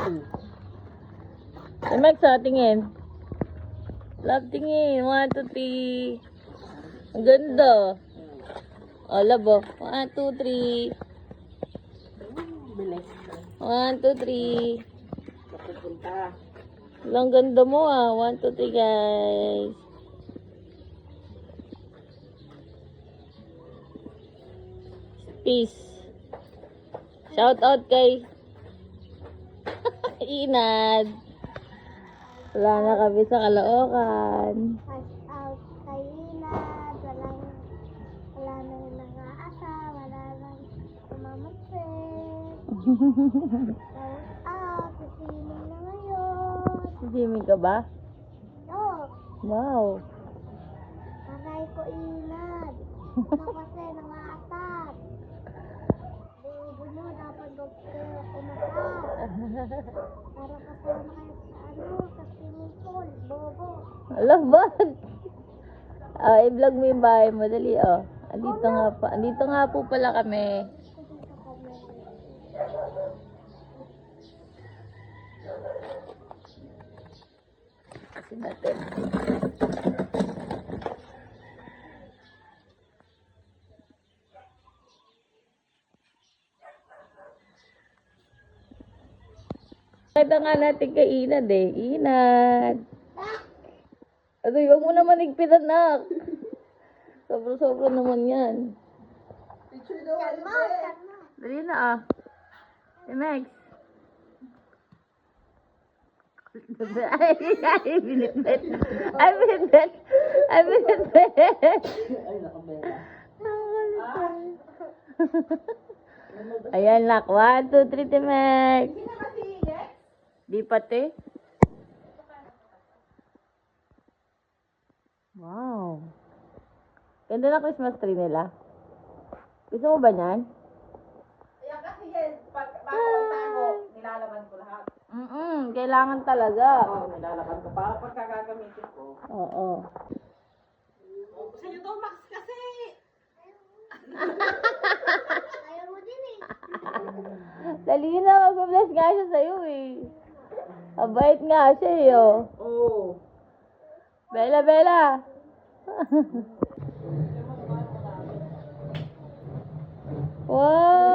Si Max, tingin. Love, tingin. 1, 2, 3. Ang ganda. Love, 1, 2, 3. 1, 2, 3. Ang ganda mo 1, 2, 3 guys. Peace. Shout out kay Inad. Wala na kami sa Caloocan. Shout out kay Inad. Wala na yung nag-aasa. Wala na umamatrin. Shout out. Sisiling na ngayon. Sisimin ka ba? No. Wow. Aray ko Inad. Ito kasi nangaasat. Buno dapat umasat. Para kasama kayo sa swimming pool. Bobo. Alam ba? I-vlog mo yung bahay mo. Dali, Andito nga po pala kami. Kasi natin. Kita nga natin kay Inad Inad. Ano, huwag mo naman igpitan na. Sobra-sobra naman yan. Kalma. Dali na Si Max. Ay, binitbit. Ayan, lak. 1, 2, 3, Max. Di pati. Wow. Ganda na Christmas tree nila. Gusto mo ba yan? Ayan kasi yan, bago ko tago, nilalaban ko lahat. Kailangan talaga. Nilalaban ko para pagkagagamitin ko. Oo. Sa iyo to, Max, kasi. Ayaw mo din Dali na, mag-bless nga siya sa'yo Abait nga siya Oo. Bella, Bella. Wow.